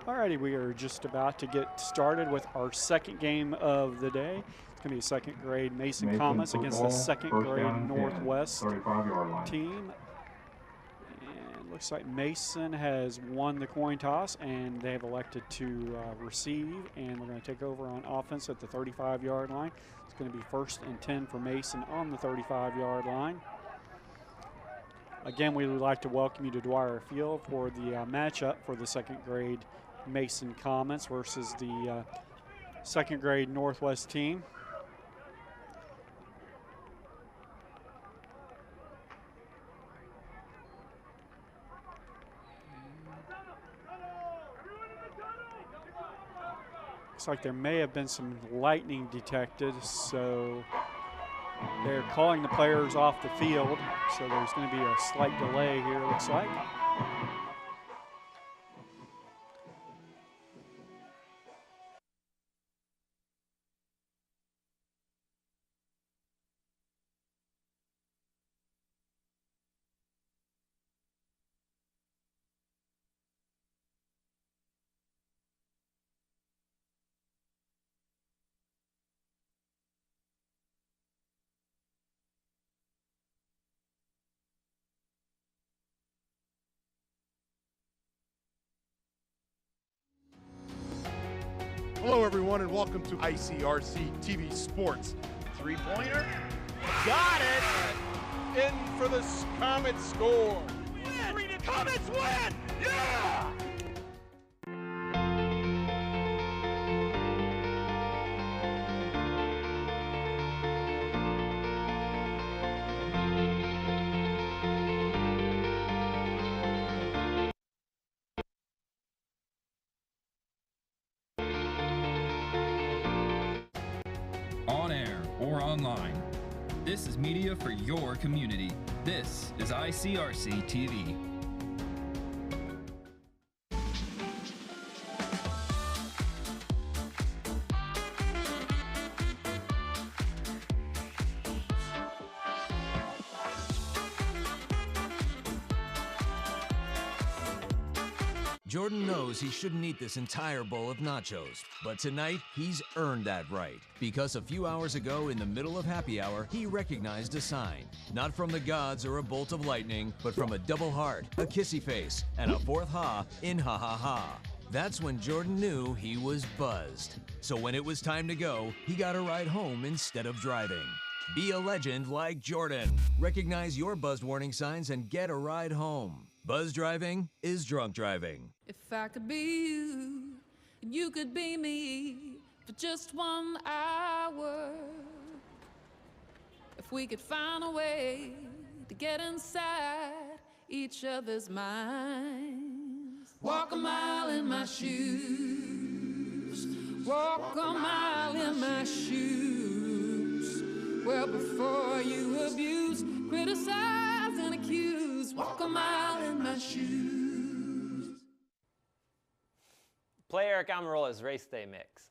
Alrighty, we are just about to get started with our second game of the day. It's going to be a second grade Mason Comets against the second grade Northwest team. And looks like Mason has won the coin toss and they have elected to receive, and we're going to take over on offense at the 35-yard line. It's going to be 1st and 10 for Mason on the 35-yard line. Again, we would like to welcome you to Dwire Field for the matchup for the second grade Mason Comets versus the second grade Northwest team. Looks like there may have been some lightning detected, so they're calling the players off the field, so there's going to be a slight delay here, it looks like. Hello, everyone, and welcome to ICRC-TV Sports. Three-pointer. Got it! In for the Comets score. Win! Comets win! Yeah! On air or online. This is media for your community. This is ICRC-TV. Jordan knows he shouldn't eat this entire bowl of nachos, but tonight he's earned that right. Because a few hours ago in the middle of happy hour, he recognized a sign. Not from the gods or a bolt of lightning, but from a double heart, a kissy face, and a fourth ha in ha ha ha. That's when Jordan knew he was buzzed. So when it was time to go, he got a ride home instead of driving. Be a legend like Jordan. Recognize your buzzed warning signs and get a ride home. Buzz driving is drunk driving. If I could be you, and you could be me for just 1 hour. If we could find a way to get inside each other's minds. Walk a mile in my shoes. Walk a mile in my shoes. Well, before you abuse, criticize, and accuse. Walk a mile in my shoes. Play Eric Amarola's Race Day Mix.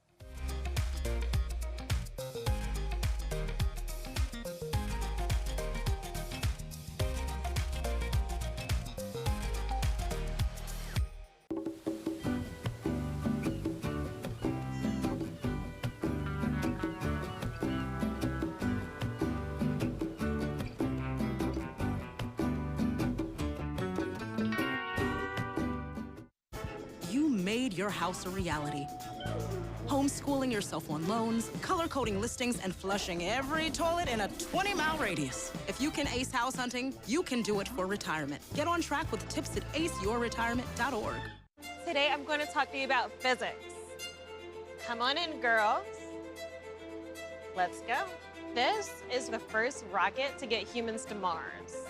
Made your house a reality. Homeschooling yourself on loans, color-coding listings, and flushing every toilet in a 20-mile radius. If you can ace house hunting, you can do it for retirement. Get on track with tips at aceyourretirement.org. Today, I'm going to talk to you about physics. Come on in, girls. Let's go. This is the first rocket to get humans to Mars.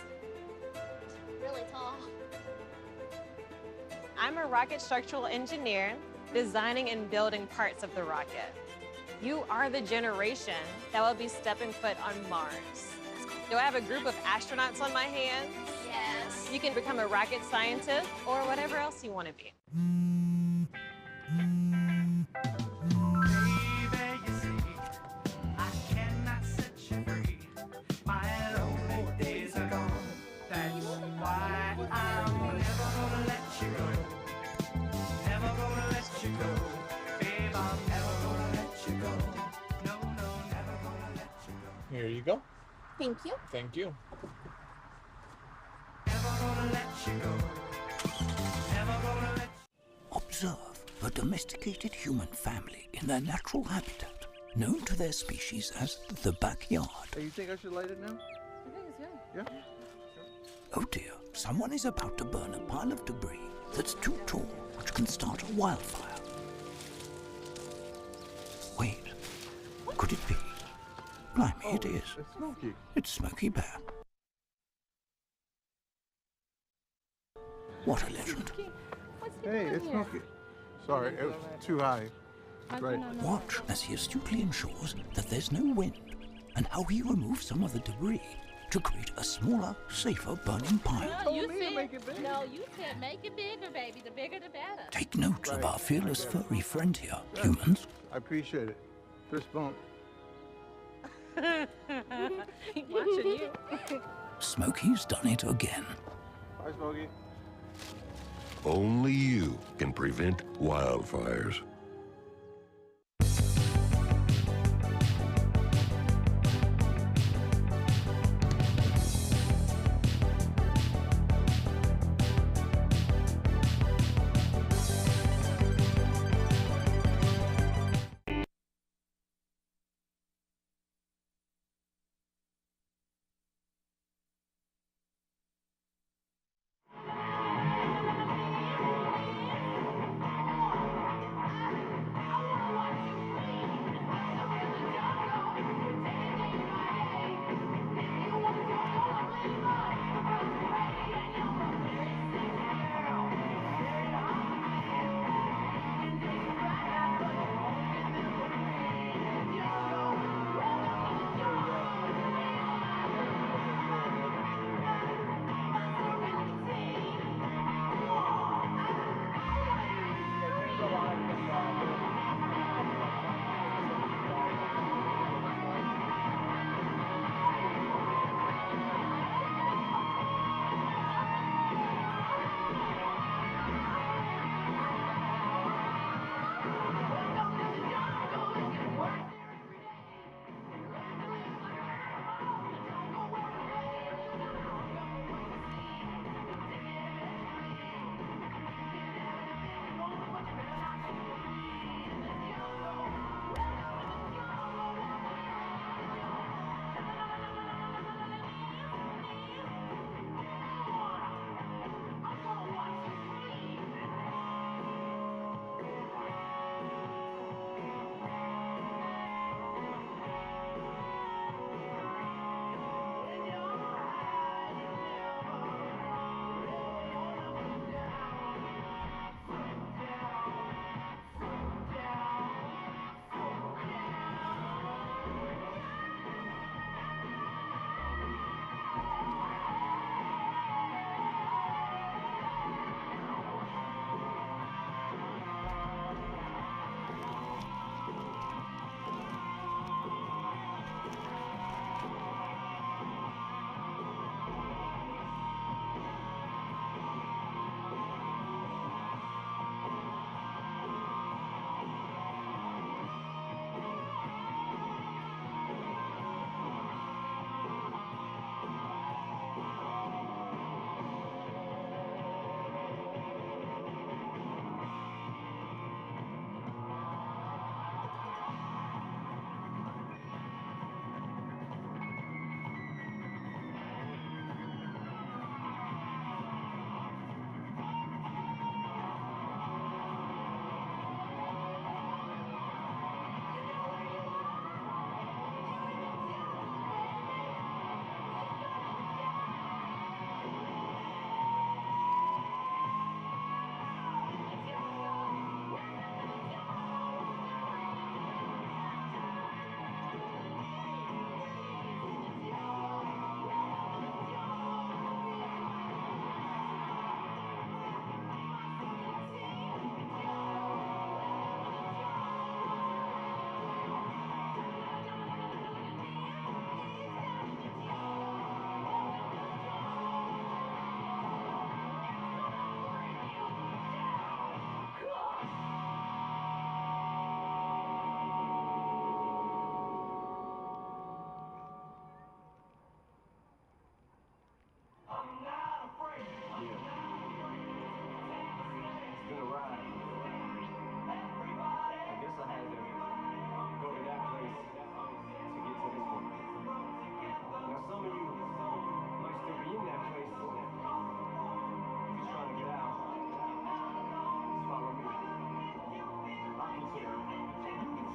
Really tall. I'm a rocket structural engineer, designing and building parts of the rocket. You are the generation that will be stepping foot on Mars. Do I have a group of astronauts on my hands? Yes. You can become a rocket scientist or whatever else you want to be. That's why I'm never gonna let you go. Never gonna let you go. Thank you. Thank you. Observe a domesticated human family in their natural habitat, known to their species as the backyard. Hey, you think I should light it now? I think it's good. Yeah. Oh dear, someone is about to burn a pile of debris that's too tall, which can start a wildfire. Wait, could it be? Blimey, it is. It's Smokey. It's Smokey Bear. What a legend. Hey, it's Smokey. Sorry, it was too high. Right. Watch as he astutely ensures that there's no wind, and how he removes some of the debris to create a smaller, safer burning pile. No, you said make it bigger. No, you said make it bigger, baby. The bigger, the better. Take note of our fearless furry friend here, humans. I appreciate it. Fist bump. Watching you. Smokey's done it again. Bye, Smokey. Only you can prevent wildfires.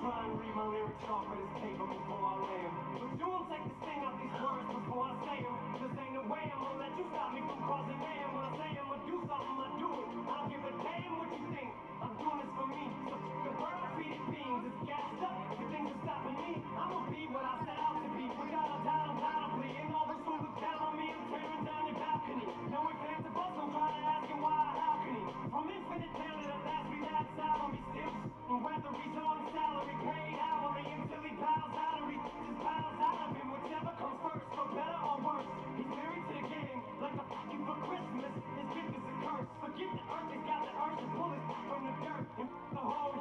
try and read my lyrics off of this paper before I lay 'em. But you won't take the sting out these words before I say 'em. This ain't no way I'm gonna let you stop me from causing mayhem. When I say I'm gonna do something, I do it. I don't give a damn what you think. I'm doing this for me. So the bird I feed it beans is gassed up. You think you're stopping me? I'm gonna be what I set out to be. Without a doubt, undoubtedly. And all this food look down on me. I'm tearing down your balcony. No ifs, ands, or buts. I'm trying to ask him why, how can he? From infinite down to the last me that salary still. And whether he's on salary, paid hourly, until he bows out or he just bows out of him. Whichever comes first, for better or worse. He's married to the game, like a fucking for Christmas. His gift is a curse. Forget the earth, he's got the urge to pull it from the dirt. And the whole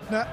Now,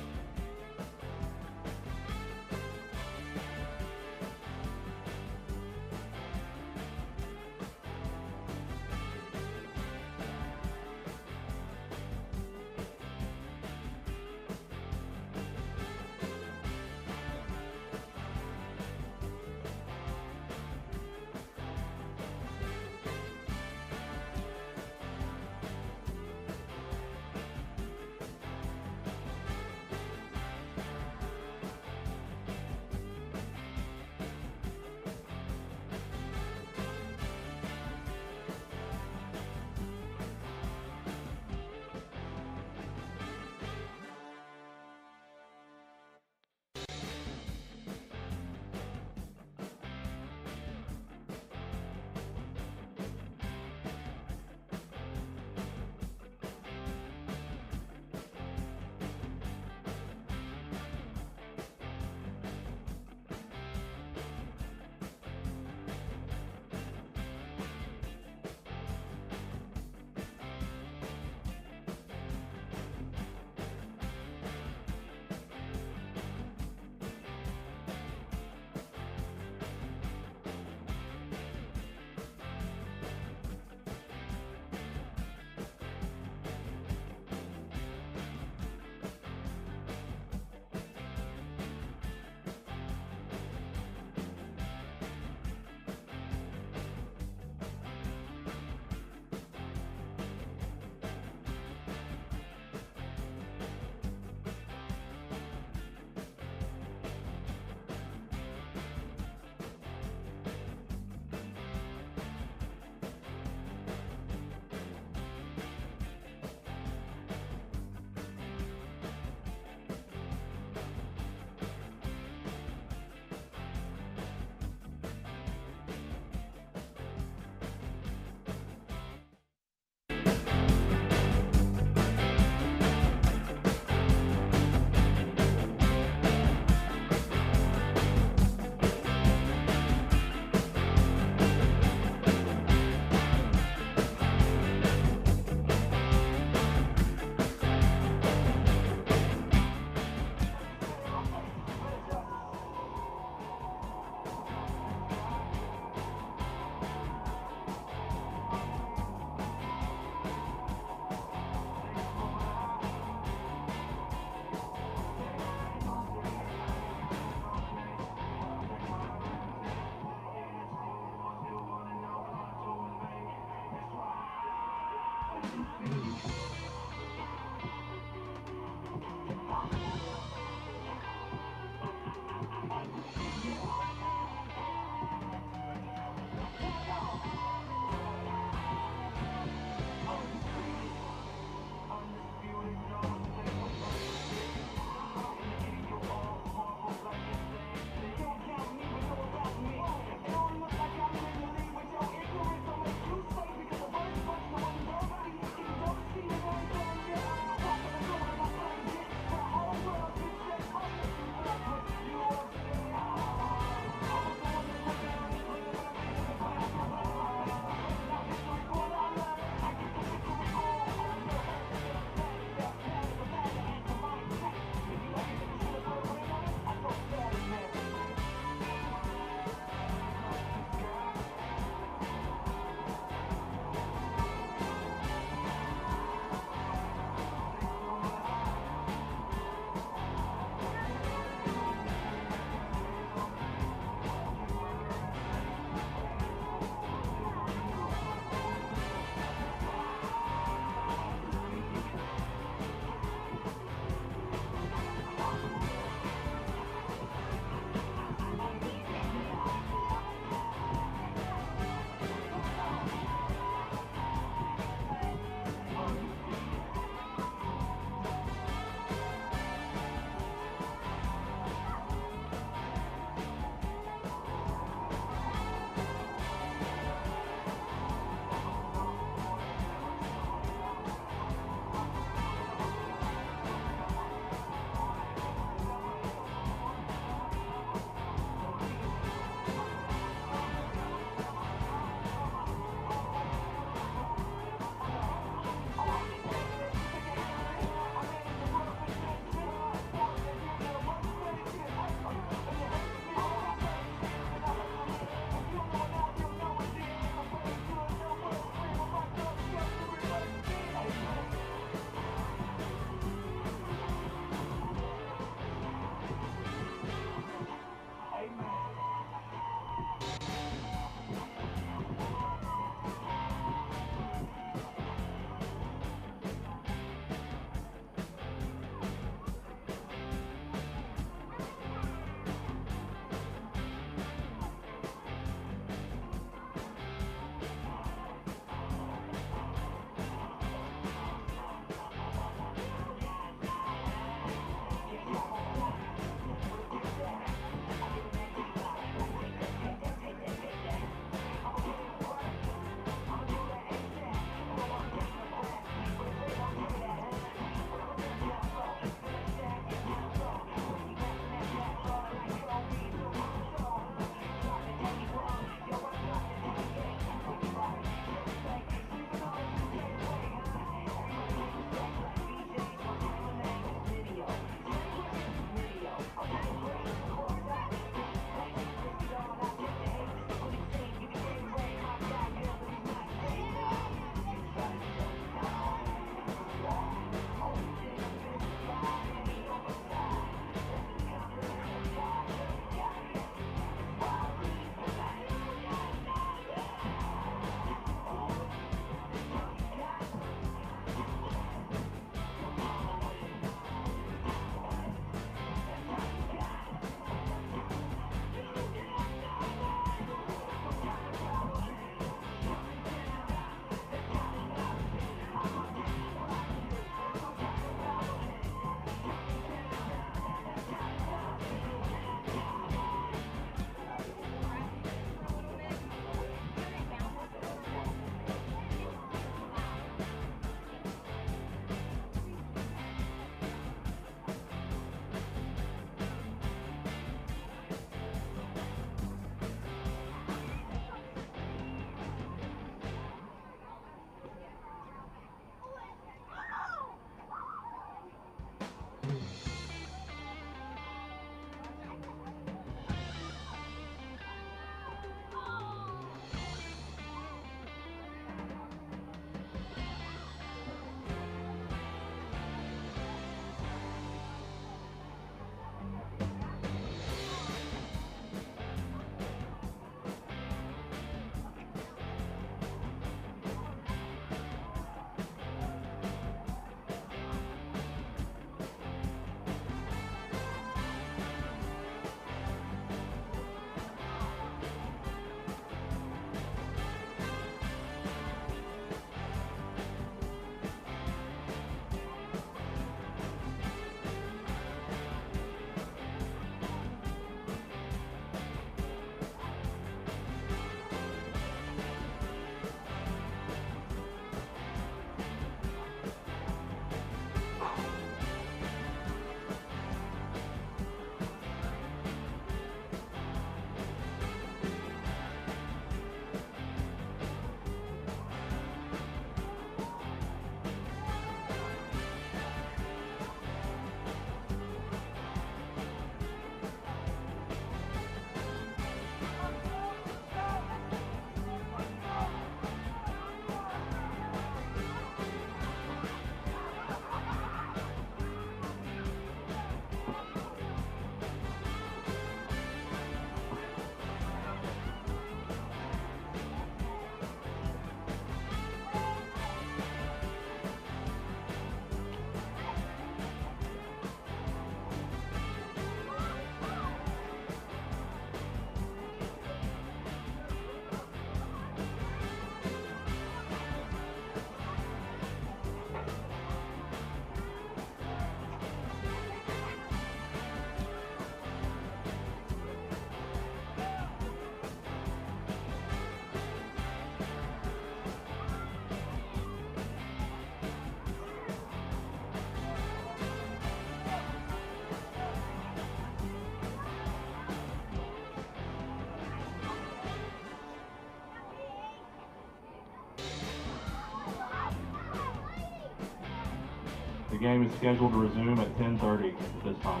The game is scheduled to resume at 10:30 at this time.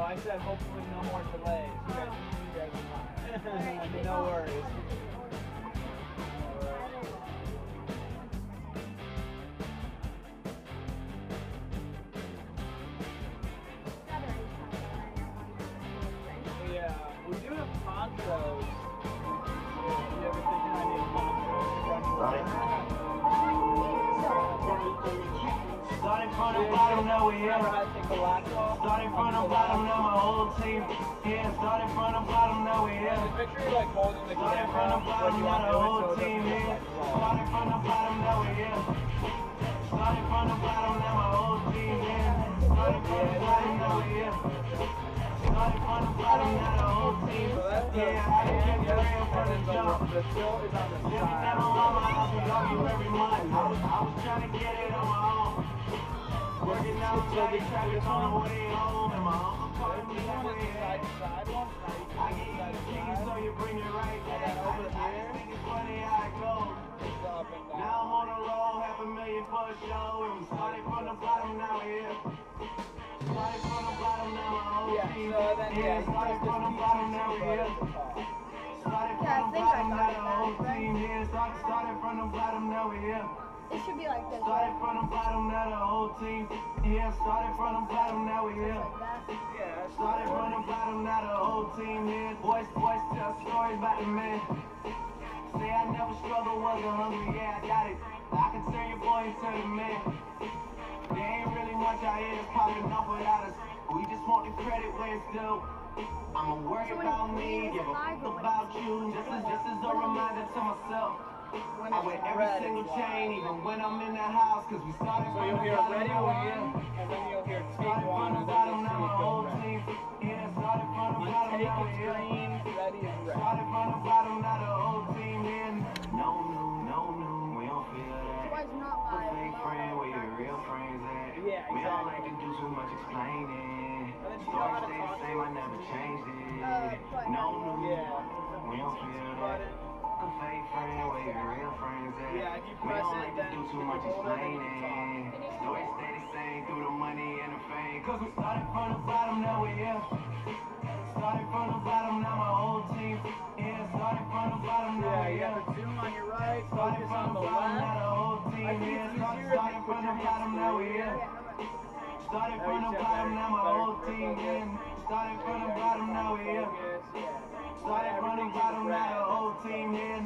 I said hopefully no more delays. You guys are fine. No worries. Yeah, we do have ponchos. You ever think I need ponchos? Starting from the bottom, now we're here. Starting from the bottom, now my whole team. Yeah, starting from the bottom, now we're here. Starting from the bottom, now the whole team here. Starting from the bottom, now we're here. Starting from the bottom, now my whole team here. Starting from the bottom, now we're here. Starting from the bottom, now the whole team. Yeah, I done kept it real from the jump. Living never on my house, we argue every month. I was trying to get it on my own. Working out, traffic on the way home, and my uncle called me that way. I get you the chicken, so you bring it right back. I just think it's funny how it goes. Now I'm on the road, $500,000 for a show, and we started from the bottom, now we're here. Started from the bottom, now my whole team. Yeah, started from the bottom, now we're here. Started from the bottom, now the whole team here. Started from the bottom, now we're here. It should be like this. Started from the bottom, now the whole team. Yeah, started from the bottom, now we're here. Yeah, started from the bottom, now the whole team here. Boys tell stories about the man. Say I never struggled, wasn't hungry, yeah, I got it. I can turn your boy into the man. There ain't really much out here that's popping up without us. We just want the credit where it's due. I'ma worry about me, give a fuck about you. Just as a reminder to myself. I wear every single chain, even when I'm in the house, cause we started from the bottom, ready now we're one, here. and then you'll hear take Started one, from the and bottom, then now you'll my see it whole go team. Yeah, started from the bottom, take now is we're here. green, ready is red. Started from the bottom, now the whole team here. No, we don't feel that. The fake friend, where your real friends at? Yeah, We don't like to do too much explaining. Story stay the same, I never changed it. No, we don't feel that. The fake friend, where your real friends at? Yeah, if you We press don't it, like to then do too you much hold it, then you explaining. Story stay the same through the money and the fame. Cause we started from the bottom, now we're here. Started from the bottom, now my whole team. Yeah, started from the bottom, now Yeah, we're you here. got the zoom on your right, Started focus from on the the bottom, now left. the whole team I think here. it's easier if you Started put from your the hands bottom, now we're free. here. Started Now from you the should bottom, better- now my better whole team focus. in. Started from the bottom, now we're here. Focus, yeah. Started from the bottom, now the whole team in.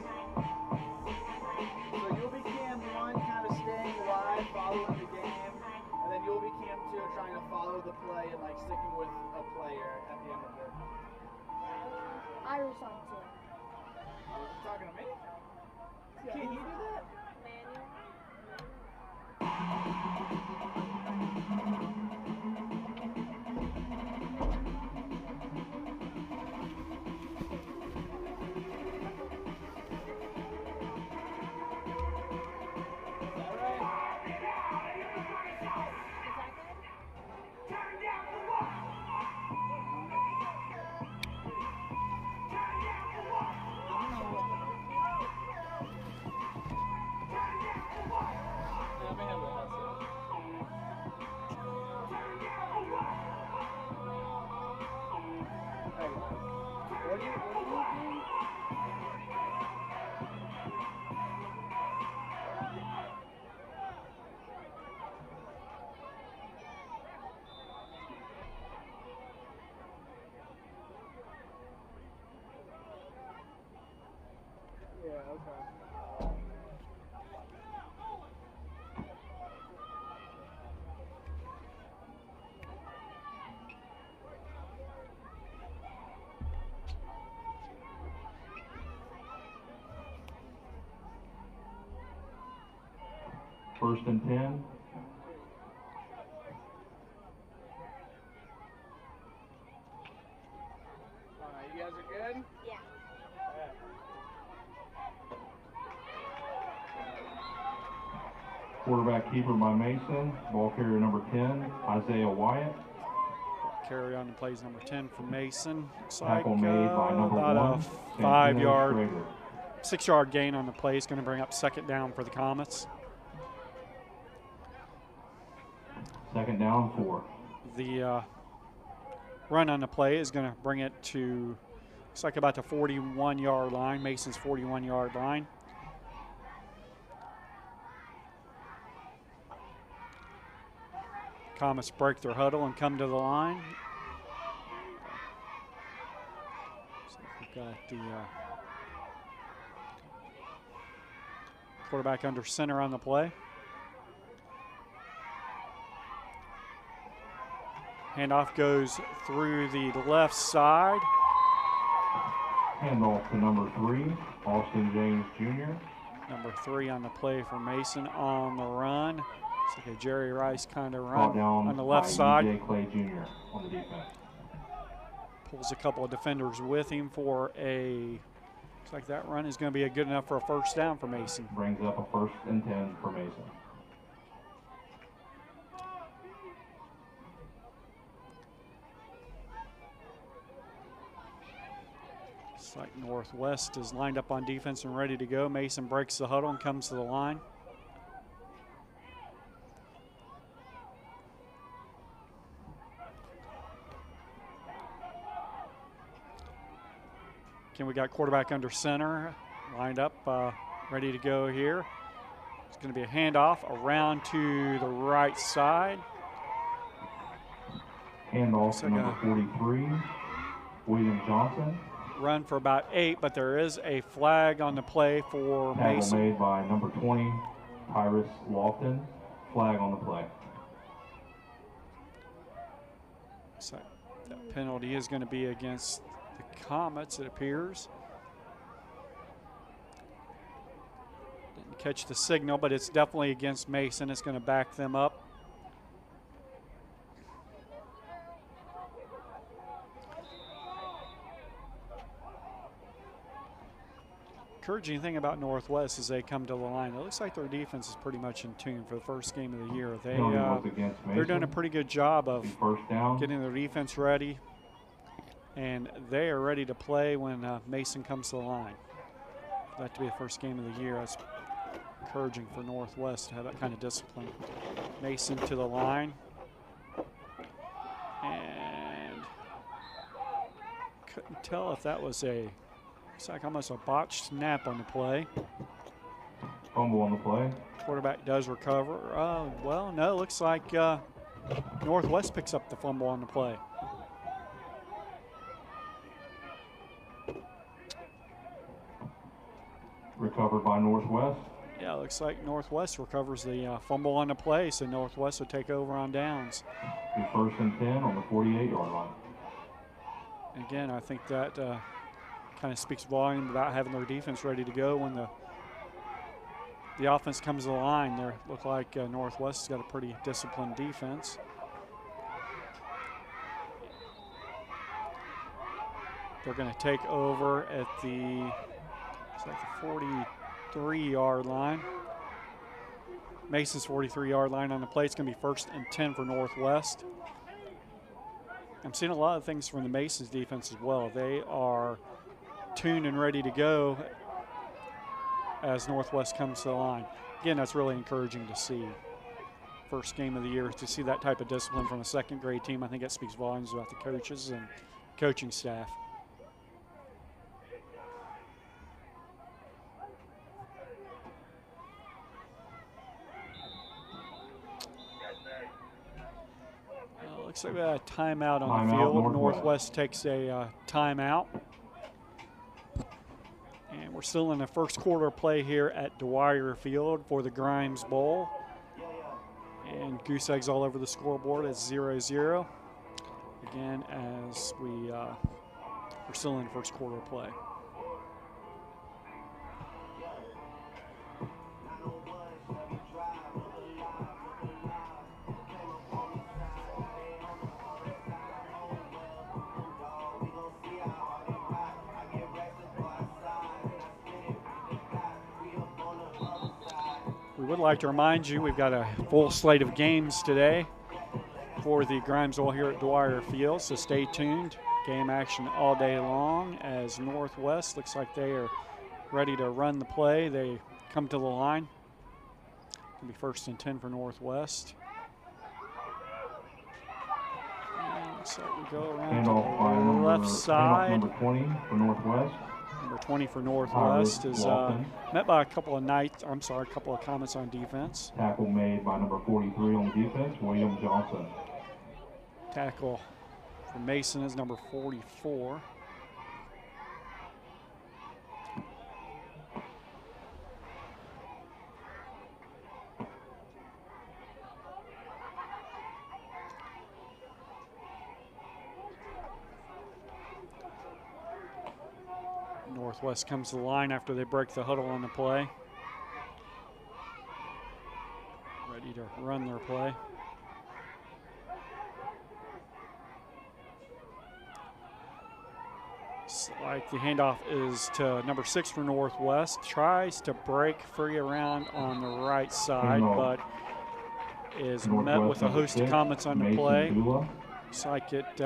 So you'll be cam 1 kind of staying live, following the game, and then you'll be cam 2 trying to follow the play and like sticking with a player at the end of it. Irish on too. You talking to me? Yeah. Can you do that? First and 10. You guys are good? Yeah. Quarterback keeper by Mason. Ball carrier number 10, Isaiah Wyatt. Carry on the plays number 10 for Mason. Looks Tackle like made by number about 1, a 5-yard, Schrader. 6-yard gain on the play. Is going to bring up second down for the Comets. Second down, 4. The run on the play is going to bring it to, looks like about the 41-yard line, Mason's 41-yard line. Comets break their huddle and come to the line. So we've got the quarterback under center on the play. Handoff goes through the left side. Handoff to number 3, Austin James Jr. Number 3 on the play for Mason on the run. It's like a Jerry Rice kind of Brought run down on the left by side. DJ Clay Jr. on the defense. Pulls a couple of defenders with him for a, looks like that run is going to be good enough for a first down for Mason. Brings up a first and 10 for Mason. Looks like Northwest is lined up on defense and ready to go. Mason breaks the huddle and comes to the line. Again, we got quarterback under center, lined up, ready to go here. It's going to be a handoff around to the right side. Handoff to number 43, William Johnson. Run for about 8, but there is a flag on the play for Tackle Mason. made by number 20, Tyrus Lofton. Flag on the play. So that penalty is going to be against the Comets, it appears. Didn't catch the signal, but it's definitely against Mason. It's going to back them up. Encouraging thing about Northwest is they come to the line. It looks like their defense is pretty much in tune for the first game of the year. They're doing a pretty good job of getting their defense ready, and they are ready to play when Mason comes to the line. For that to be the first game of the year, that's encouraging for Northwest to have that kind of discipline. Mason to the line, and couldn't tell if that was a, looks like almost a botched snap on the play. Fumble on the play. Quarterback does recover. Well, no, looks like Northwest picks up the fumble on the play. Recovered by Northwest. Yeah, looks like Northwest recovers the fumble on the play, so Northwest will take over on downs. Be first and 10 on the 48-yard line. Again, I think that kind of speaks volume about having their defense ready to go when the offense comes to the line. They look like Northwest has got a pretty disciplined defense. They're going to take over at the, it's like the 43-yard line. Mason's 43-yard line on the play. It's going to be first and 10 for Northwest. I'm seeing a lot of things from the Masons defense as well. They are tuned and ready to go as Northwest comes to the line. Again, that's really encouraging to see. First game of the year, to see that type of discipline from a second grade team, I think that speaks volumes about the coaches and coaching staff. Looks like we got a timeout on the field. Northwest takes a timeout. And we're still in the first quarter play here at Dwire Field for the Grimes Bowl. And goose eggs all over the scoreboard at 0-0. Again, as we're still in the first quarter play. would like to remind you we've got a full slate of games today for the Grimesville here at Dwire Field, so stay tuned. Game action all day long as Northwest looks like they are ready to run the play. They come to the line. It'll be 1st and 10 for Northwest. And so we go around to the left side. Number 20 for Northwest. Number 20 for Northwest is met by a couple of comments on defense. Tackle made by number 43 on defense, William Johnson. Tackle for Mason is number 44. Northwest comes to the line after they break the huddle on the play. Ready to run their play. Looks like the handoff is to number 6 for Northwest. Tries to break free around on the right side, but is met with a host of comments on the play. Looks like it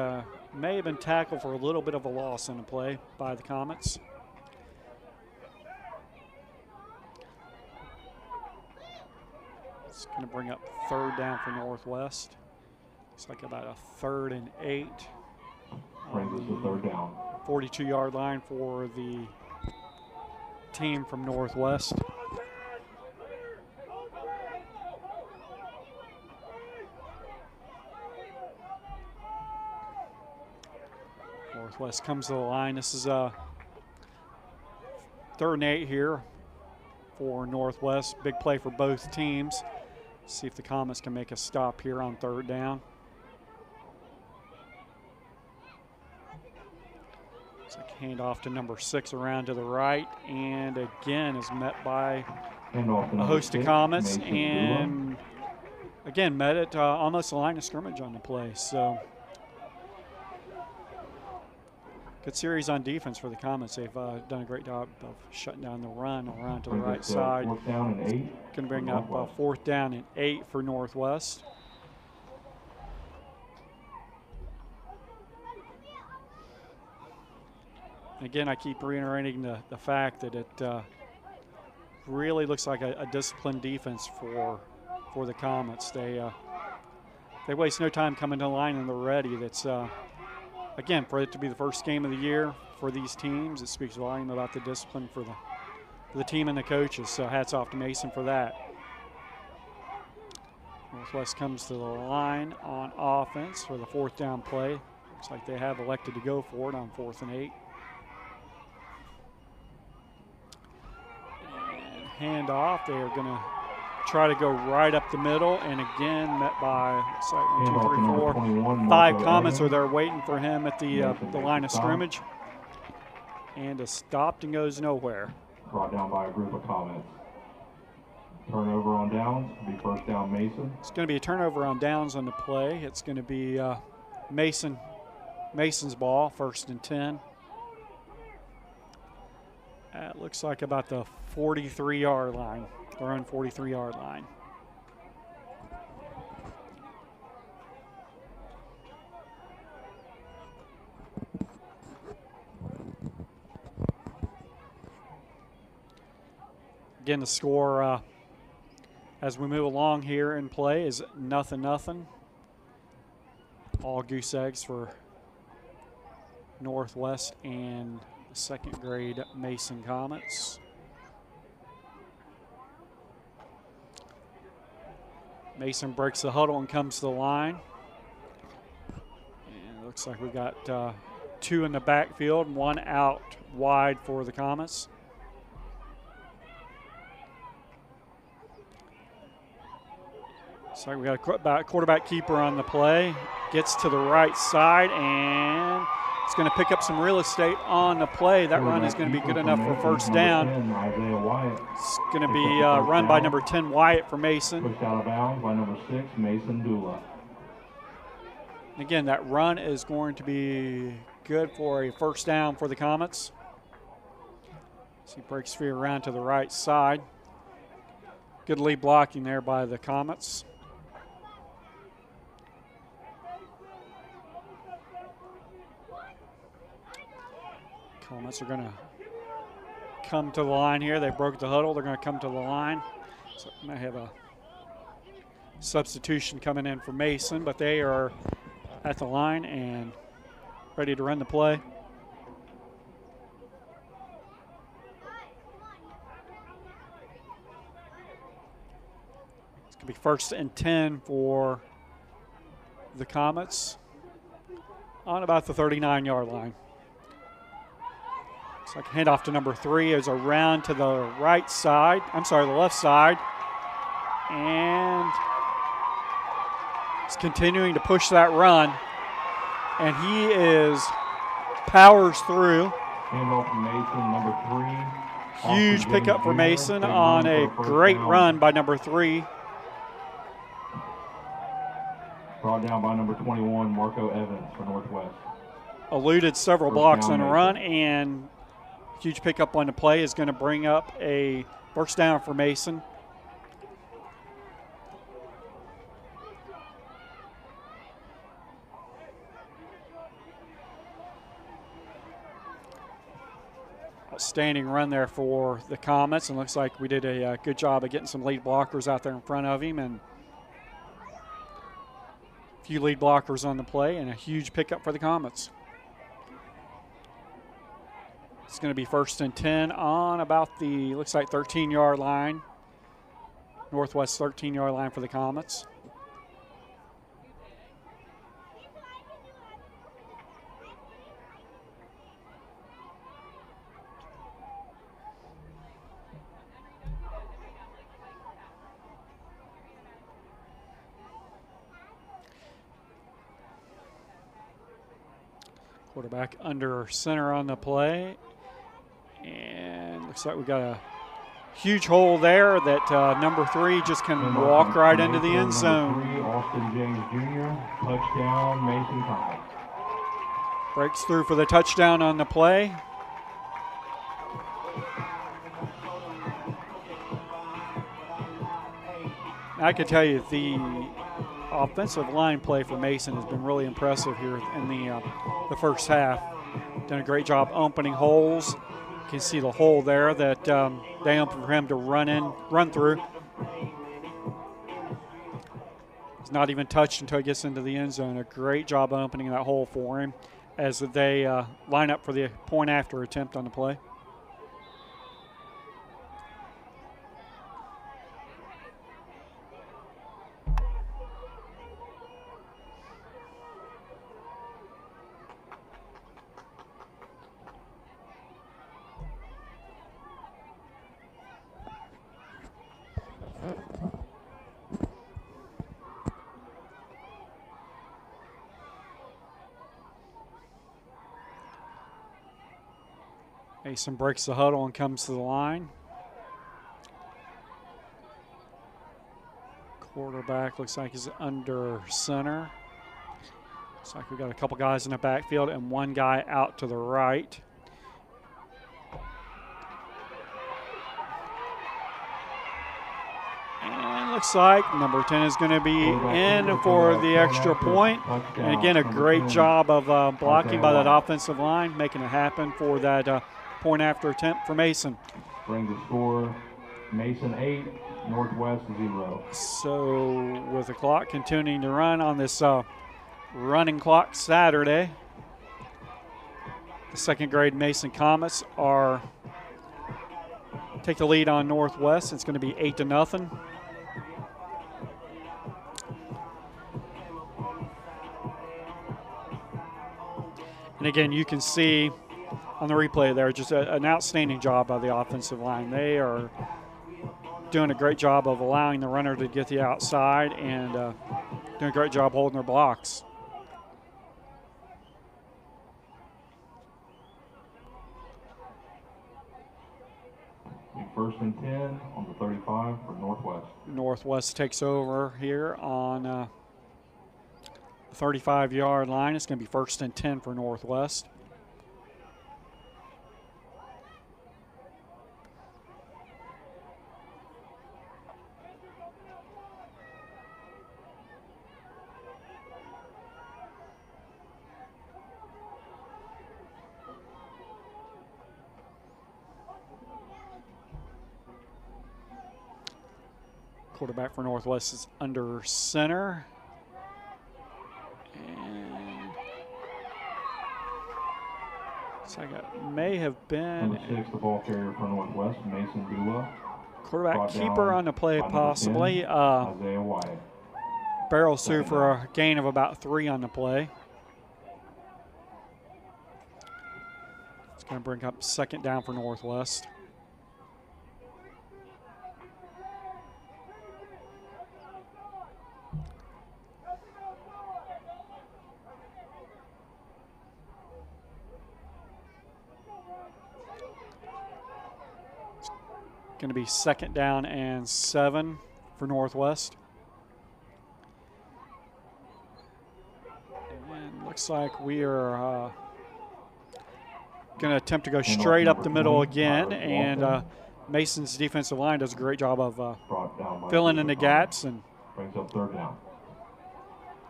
may have been tackled for a little bit of a loss on the play by the Comets. It's going to bring up 3rd down for Northwest. Looks like about a 3rd and 8. Brings us to 3rd down. 42-yard line for the team from Northwest. Northwest comes to the line. This is a 3rd and 8 here for Northwest. Big play for both teams. See if the Comets can make a stop here on 3rd down. It's like handoff to number 6 around to the right, and again is met by a host of Comets, and again met at almost the line of scrimmage on the play. So good series on defense for the Comets. They've done a great job of shutting down the run around to the right side. 4th down and 8. Going to bring up 4th down and 8 for Northwest. Again, I keep reiterating the fact that it really looks like a disciplined defense for the Comets. They waste no time coming to the line and they're ready. That's again, for it to be the first game of the year for these teams, it speaks volume about the discipline for the team and the coaches. So hats off to Mason for that. Northwest comes to the line on offense for the 4th down play. Looks like they have elected to go for it on 4th and 8. And hand off. They are going to try to go right up the middle, and again met by, looks like 1, 2, 3, 4, 5 Comets are there waiting for him at the line of scrimmage. And is stopped and goes nowhere. Brought down by a group of Comets. Turnover on downs, it'll be 1st down Mason. It's going to be a turnover on downs on the play. It's going to be Mason's ball, 1st and 10. It looks like about the 43-yard line. Their own 43-yard line. Again, the score as we move along here in play is 0-0. All goose eggs for Northwest and the 2nd grade Mason Comets. Mason breaks the huddle and comes to the line. And it looks like we've got 2 in the backfield, 1 out wide for the Comets. So we got a quarterback keeper on the play. Gets to the right side, and it's going to pick up some real estate on the play. That run is going to be good enough for 1st down. It's going to be run by number 10, Wyatt, for Mason. Pushed out of bounds by number 6, Mason Dula. Again, that run is going to be good for a 1st down for the Comets. So he breaks free around to the right side. Good lead blocking there by the Comets. Comets are going to come to the line here. They broke the huddle. They're going to come to the line. So I have a substitution coming in for Mason, but they are at the line and ready to run the play. It's going to be 1st and 10 for the Comets on about the 39-yard line. So I can hand off to number 3 as a round to the right side. I'm sorry, the left side. And he's continuing to push that run. And he powers through. Handoff from Mason, number 3. Huge pickup for Mason on a great run by number 3. Brought down by number 21, Marco Evans for Northwest. Eluded several blocks on a run, and huge pickup on the play is going to bring up a first down for Mason. Outstanding run there for the Comets, and looks like we did a good job of getting some lead blockers out there in front of him, and a few lead blockers on the play, and a huge pickup for the Comets. It's going to be 1st and 10 on about the, looks like 13-yard line. Northwest 13-yard line for the Comets. Quarterback under center on the play. And looks like we got a huge hole there that number 3 just can walk right into the end zone. Number 3, Austin James Jr., touchdown, Mason Comets. Breaks through for the touchdown on the play. I can tell you the offensive line play for Mason has been really impressive here in the first half. Done a great job opening holes. You can see the hole there that they opened for him to run through. He's not even touched until he gets into the end zone. A great job opening that hole for him as they line up for the point after attempt on the play. Mason breaks the huddle and comes to the line. Quarterback looks like he's under center. Looks like we've got a couple guys in the backfield and one guy out to the right. And looks like number 10 is going to be in for the extra point. And again, a great job of blocking by that offensive line, making it happen for that point after attempt for Mason. Bring the score, Mason 8, Northwest 0. So with the clock continuing to run on this running clock Saturday, the 2nd grade Mason Comets take the lead on Northwest. It's going to be 8-0. And again, you can see on the replay there, just an outstanding job by the offensive line. They are doing a great job of allowing the runner to get the outside and doing a great job holding their blocks. First and 10 on the 35 for Northwest. Northwest takes over here on the 35-yard line. It's going to be 1st and 10 for Northwest. Quarterback for Northwest is under center. And looks like it may have been Number 6, the ball carrier for Northwest, Mason Dula. Quarterback keeper on the play, possibly. 10, Isaiah Wyatt. Barrels through for a gain of about 3 on the play. It's going to bring up second down for Northwest. Going to be second down and 7 for Northwest. And looks like we are going to attempt to go straight up the middle again. And Mason's defensive line does a great job of filling in the gaps. And brings up third down.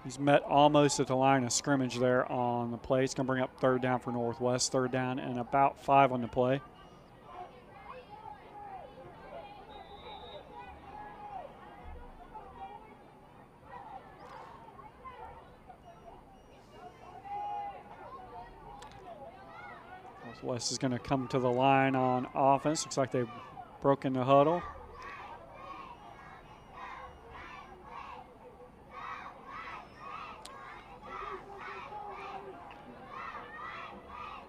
He's met almost at the line of scrimmage there on the play. It's going to bring up third down for Northwest. Third down and about 5 on the play. Northwest is going to come to the line on offense. Looks like they've broken the huddle.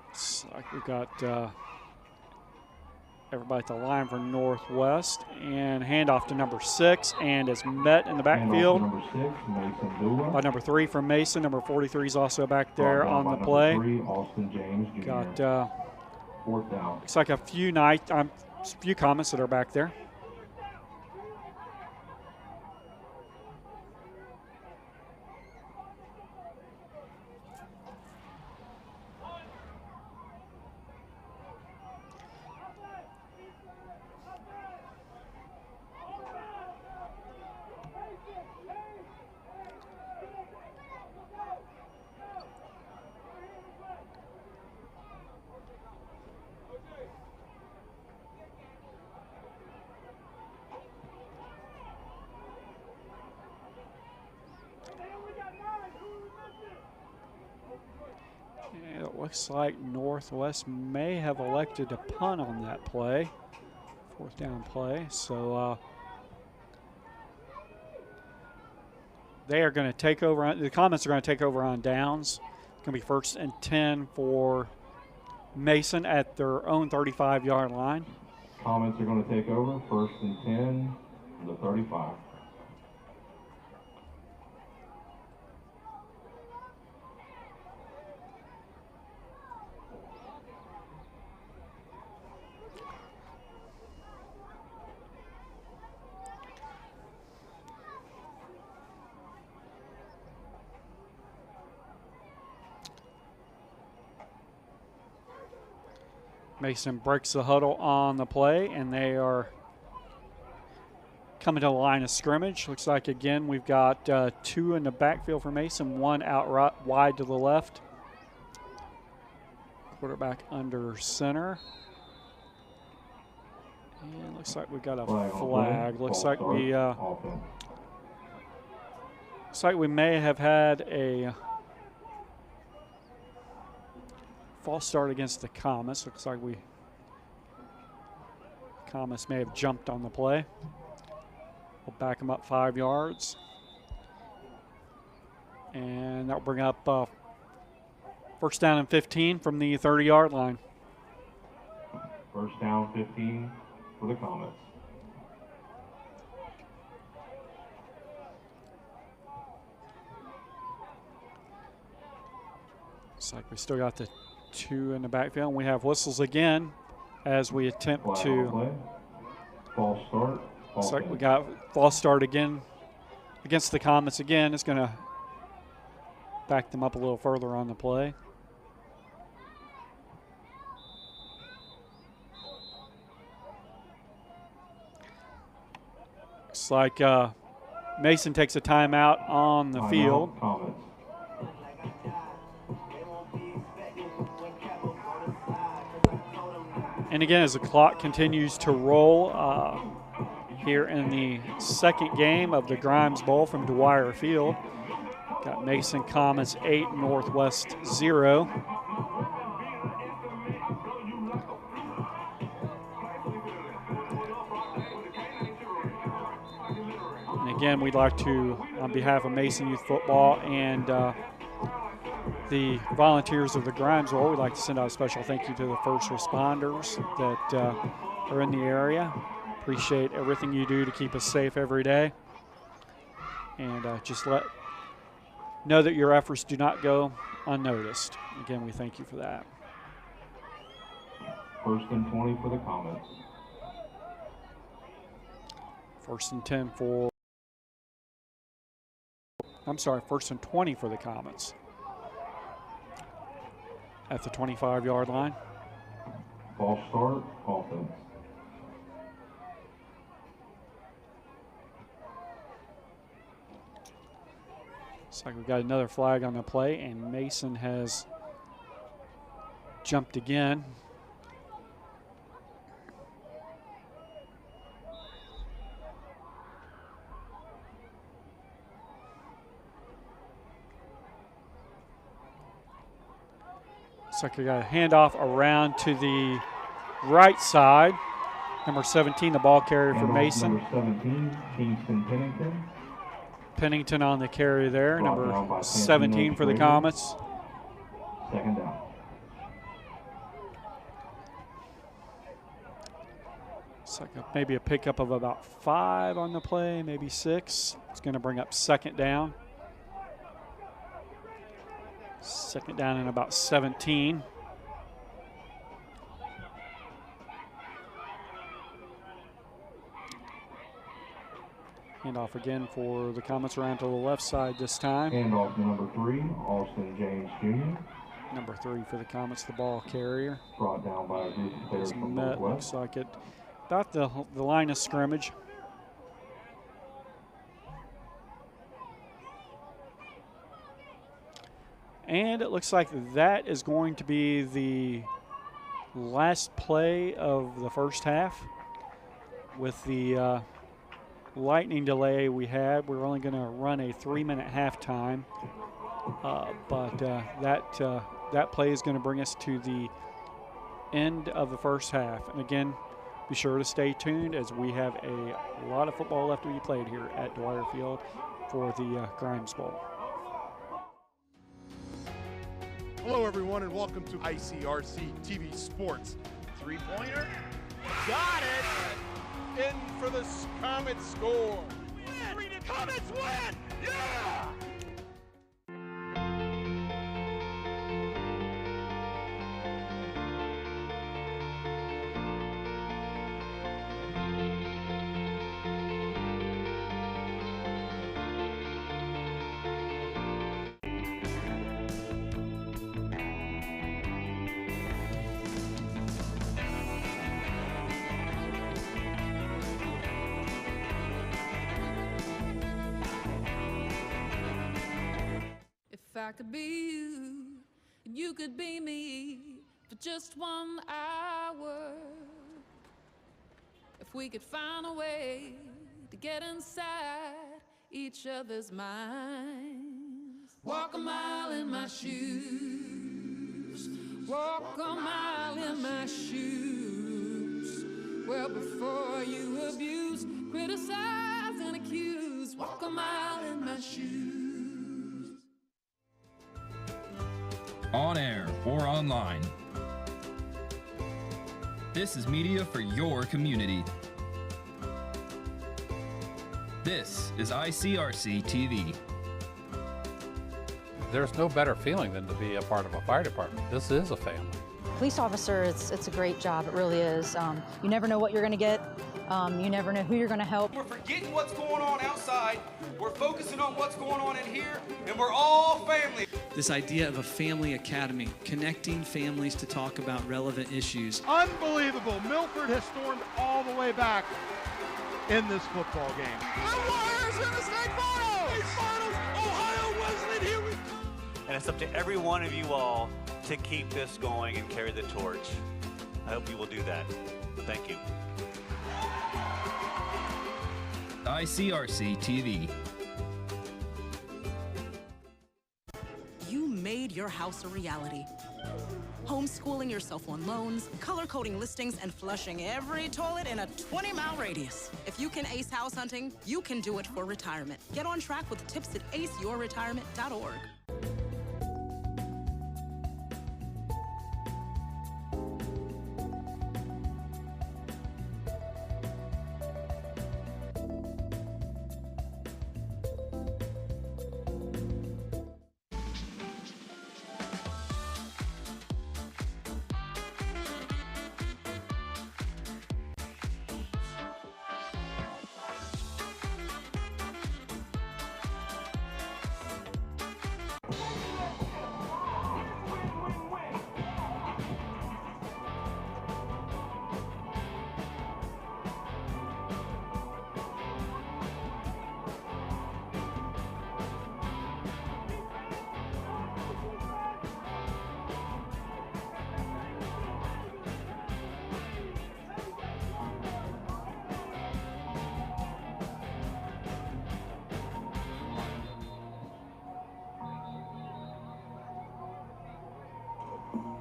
Looks like we've got everybody at the line for Northwest. And handoff to number 6, and is met in the backfield Number 6, Mason Dula. by number 3 from Mason. Number 43 is also back there on the play. Number 3, Austin James Jr. Got fourth down. looks like a few comments that are back there. It looks like Northwest may have elected to punt on that play, fourth down play. So they are going to take over. The Comets are going to take over on downs. It's going to be 1st and 10 for Mason at their own 35-yard line. Comets are going to take over, 1st and 10, the 35. Mason breaks the huddle on the play, and they are coming to the line of scrimmage. Looks like, again, we've got 2 in the backfield for Mason, 1 out right, wide to the left. Quarterback under center. And looks like we got a flag. Looks like we may have had a false start against the Comets. Looks like Comets may have jumped on the play. We'll back them up 5 yards. And that'll bring up 1st down and 15 from the 30-yard line. 1st down, 15 for the Comets. Looks like we still got the 2 in the backfield. We have whistles again as we attempt to. False start. Looks like we got false start again against the Comets again. It's going to back them up a little further on the play. Looks like Mason takes a timeout on the field. And again, as the clock continues to roll, here in the second game of the Grimes Bowl from Dwire Field. Got Mason Commons 8, Northwest 0. And again, we'd like to, on behalf of Mason Youth Football and the volunteers of the Grimes Bowl, we'd like to send out a special thank you to the first responders that are in the area. Appreciate everything you do to keep us safe every day. And just know that your efforts do not go unnoticed. Again, we thank you for that. 1st and 20 for the Comets. 1st and 10 for, I'm sorry, 1st and 20 for the Comets. At the 25-yard line. False start, offense. Looks like we've got another flag on the play, and Mason has jumped again. Looks like we got a handoff around to the right side. Number 17, the ball carrier for Mason. Number 17, Kingston Pennington. Pennington on the carry there. Number 17 for the Comets. 2nd down. Looks like maybe a pickup of about 5 on the play, maybe 6. It's going to bring up 2nd down. 2nd down and about 17. Handoff again for the Comets around to the left side this time. Handoff to number 3, Austin James Jr. Number 3 for the Comets, the ball carrier. Brought down by a group of players from Northwest. Looks like it about the line of scrimmage. And it looks like that is going to be the last play of the first half. With the lightning delay we had, we're only going to run a 3-minute halftime. But that play is going to bring us to the end of the first half. And again, be sure to stay tuned as we have a lot of football left to be played here at Dwire Field for the Grimes Bowl. Hello, everyone, and welcome to ICRC-TV Sports. 3-pointer. Got it! In for the Comets score. Win! Comets win! Yeah! If I could be you, and you could be me for just 1 hour. If we could find a way to get inside each other's minds. Walk a mile in my shoes. Walk a mile in my shoes. Well, before you abuse, criticize, and accuse. Walk a mile in my shoes. On air or online. This is media for your community. This is ICRC-TV. There's no better feeling than to be a part of a fire department. This is a family. Police officer, it's a great job. It really is. You never know what you're going to get. You never know who you're going to help. We're forgetting what's going on outside. We're focusing on what's going on in here, and we're all family. This idea of a family academy, connecting families to talk about relevant issues. Unbelievable. Milford has stormed all the way back in this football game. The Warriors in the state finals! State finals! Ohio Wesleyan, here we come! And it's up to every one of you all to keep this going and carry the torch. I hope you will do that. Thank you. ICRC-TV. You made your house a reality. Homeschooling yourself on loans, color-coding listings, and flushing every toilet in a 20-mile radius. If you can ace house hunting, you can do it for retirement. Get on track with tips at aceyourretirement.org.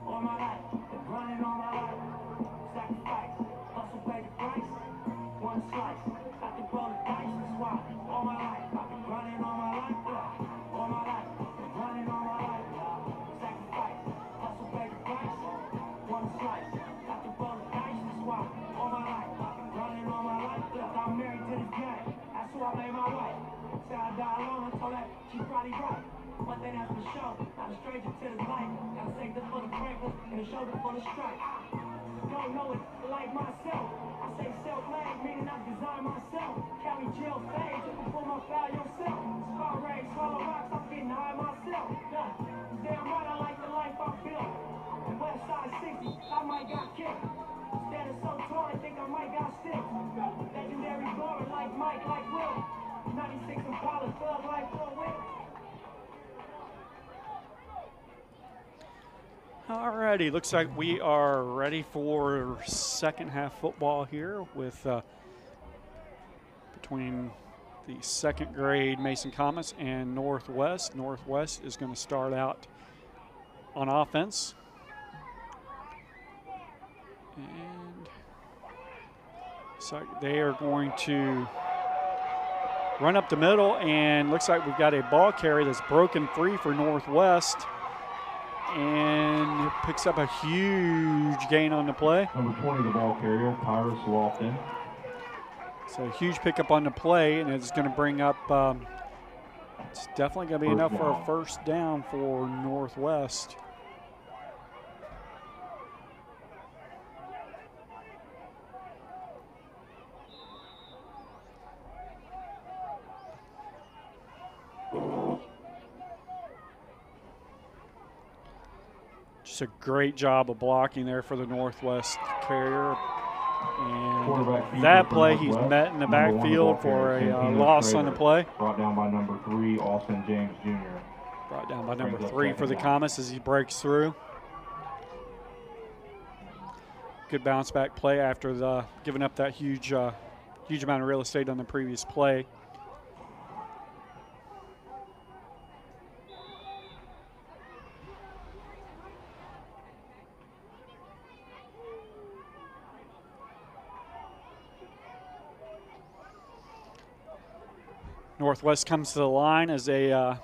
All my life, grinding all my life, sacrifice, hustle pay the price, one slice, I can roll the dice, that's why, all my life, I've been grinding all my life, all my life, grinding all my life, sacrifice, hustle pay the price, one slice, I can roll the dice, that's why, all my life, I've been grinding all my life, I'm married to this game, that's who I made my wife, said I die alone, I told her, she's probably right. One thing that's for sure, not a stranger to this life. Gotta save the for the Franklin and a shoulder for the stripe. Don't know it like myself. I say self-made, meaning I design myself. County jail stage, you can pull my foul yourself. Scar rays, swallow rocks, I'm getting high myself. Damn right, I like the life I built. West side 60, I might got kicked. Standing so tall, I think I might got stick. Legendary blower like Mike, like Will. 96 Impala, thug like Will Wick. Alrighty, looks like we are ready for second half football here with between the second grade Mason Comets and Northwest. Northwest is going to start out on offense. And so they are going to run up the middle, and looks like we've got a ball carry that's broken free for Northwest. And picks up a huge gain on the play. Number 20, the ball carrier, Tyrus Lofton. So a huge pickup on the play, and it's going to bring up, it's definitely going to be enough for a first down for Northwest. Just a great job of blocking there for the Northwest carrier. And that play, he's met in the backfield for a loss on the play. Brought down by number 3, Austin James Jr. Brought down by number 3 for the Comets as he breaks through. Good bounce back play after giving up that huge amount of real estate on the previous play. Northwest comes to the line as a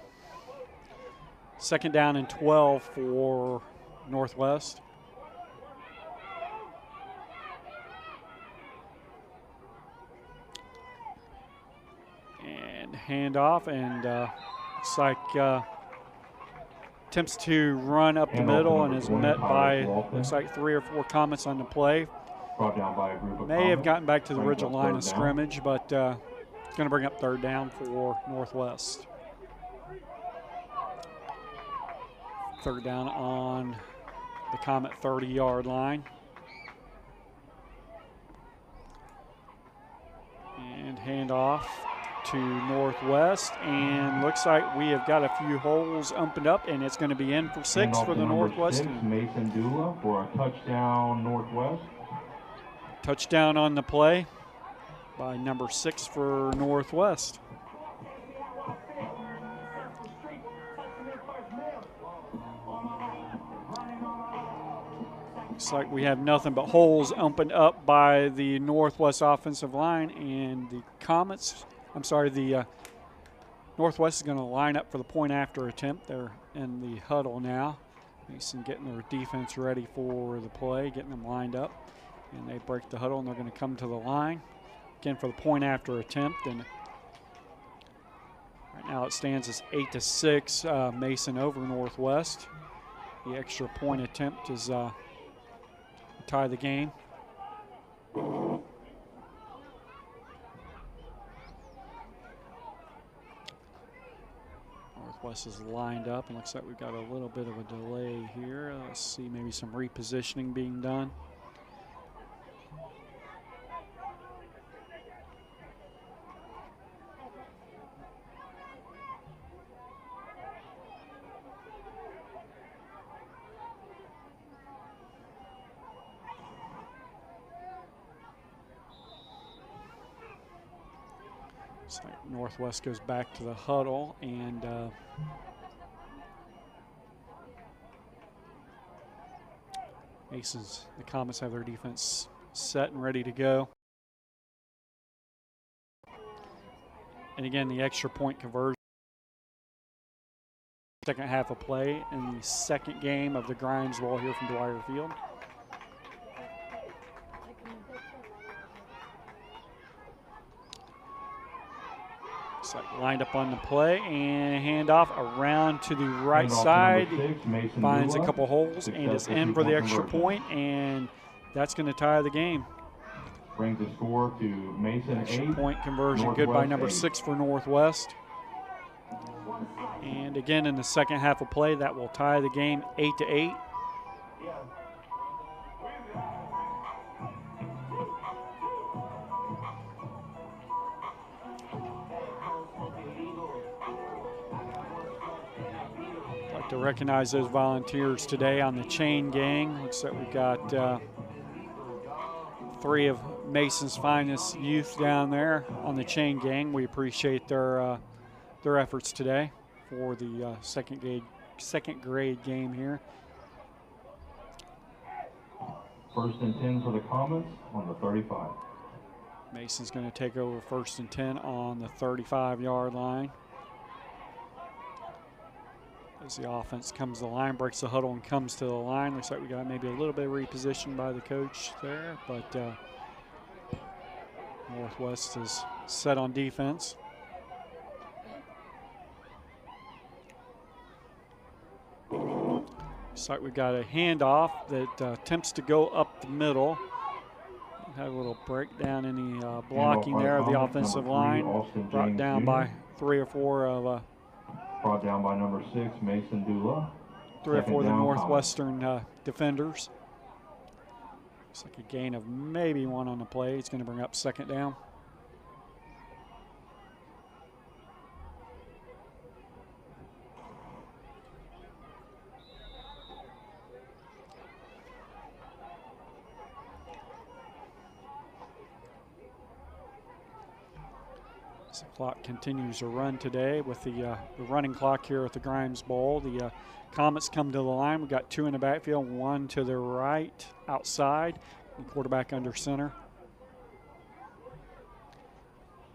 second down and 12 for Northwest. And handoff, and looks like attempts to run up the middle and is met by, looks like 3 or 4 Comets on the play. Brought down by a group of May have gotten back to the original line of scrimmage, but it's going to bring up third down for Northwest. Third down on the Comet 30-yard line. And handoff to Northwest, and looks like we have got a few holes opened up, and it's going to be in for 6 for the Northwest. Mason Dula for a touchdown, Northwest. Touchdown on the play. by number 6 for Northwest. Looks like we have nothing but holes opened up by the Northwest offensive line, and the Northwest is going to line up for the point after attempt. They're in the huddle now. Mason getting their defense ready for the play, getting them lined up, and they break the huddle and they're going to come to the line again for the point after attempt. And right now it stands as 8-6, Mason over Northwest. The extra point attempt is tie the game. Northwest is lined up, and looks like we've got a little bit of a delay here. Let's see, maybe some repositioning being done. Looks like Northwest goes back to the huddle, and the Comets have their defense set and ready to go. And again, the extra point conversion. Second half of play in the second game of the Grimes Bowl here from Dwire Field. Like lined up on the play and handoff around to the right side. Finds a couple holes and is in for the extra point, and that's going to tie the game. Brings the score to Mason. Extra point conversion good by number 6 for Northwest. And again in the second half of play, that will tie the game 8-8. To recognize those volunteers today on the chain gang. Looks like we've got 3 of Mason's finest youth down there on the chain gang. We appreciate their efforts today for the second grade game here. 1st and 10 for the Comets on the 35. Mason's going to take over 1st and 10 on the 35-yard line. As the offense comes to the line, breaks the huddle and comes to the line. Looks like we got maybe a little bit of reposition by the coach there, but Northwest is set on defense. Looks like we've got a handoff that attempts to go up the middle. Had a little breakdown in the blocking there of the offensive line. Brought down by 3 or 4 of brought down by number 6, Mason Dula. 3 or 4 of the Northwestern defenders. Looks like a gain of maybe 1 on the play. It's going to bring up 2nd down. The clock continues to run today with the running clock here at the Grimes Bowl. The Comets come to the line. We've got 2 in the backfield, 1 to the right outside, and quarterback under center.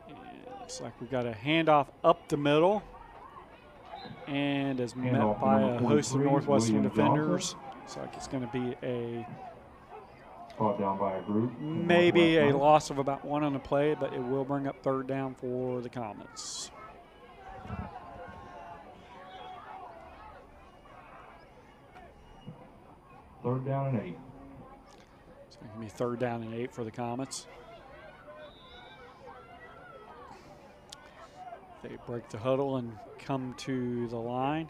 And looks like we've got a handoff up the middle, and is met by a host of Northwestern defenders. Looks like it's going to be a brought down by a group. Maybe a loss of about 1 on the play, but it will bring up 3rd down for the Comets. Third down and 8. It's going to be 3rd down and 8 for the Comets. They break the huddle and come to the line.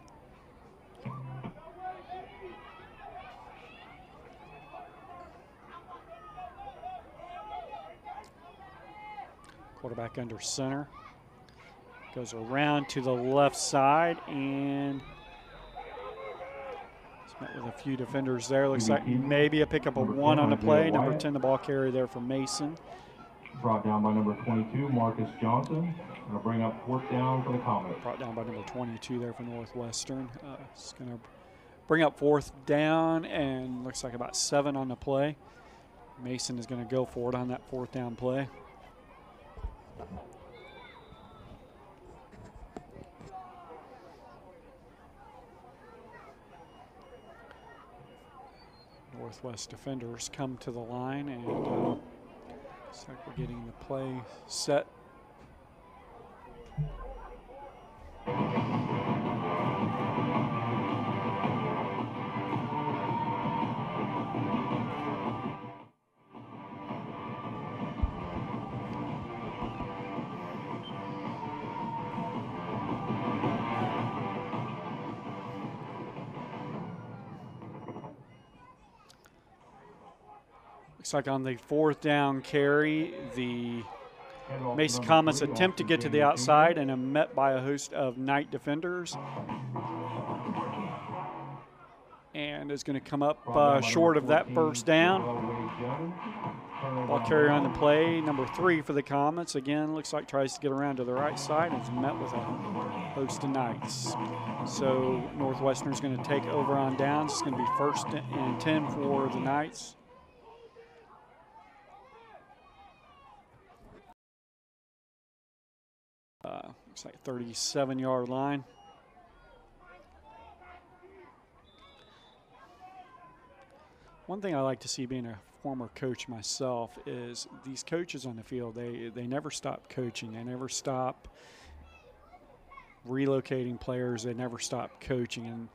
Quarterback under center. Goes around to the left side and it's met with a few defenders there. Looks like maybe a pickup of 1 on the play. Number 10, the ball carrier there for Mason. Brought down by number 22, Marcus Johnson. Going to bring up fourth down for the Comets. Brought down by number 22 there for Northwestern. It's going to bring up fourth down, and looks like about 7 on the play. Mason is going to go for it on that fourth down play. Northwest defenders come to the line, and looks like we're getting the play set. Looks like on the fourth down carry, the Mason Comets attempt to get to the outside and are met by a host of Knight defenders. And is going to come up short of that first down. Ball carrier on the play, number 3 for the Comets. Again, looks like tries to get around to the right side and is met with a host of Knights. So Northwestern is going to take over on downs. It's going to be 1st and 10 for the Knights. Looks like 37-yard line. One thing I like to see, being a former coach myself, is these coaches on the field, they never stop coaching. They never stop relocating players. They never stop coaching. And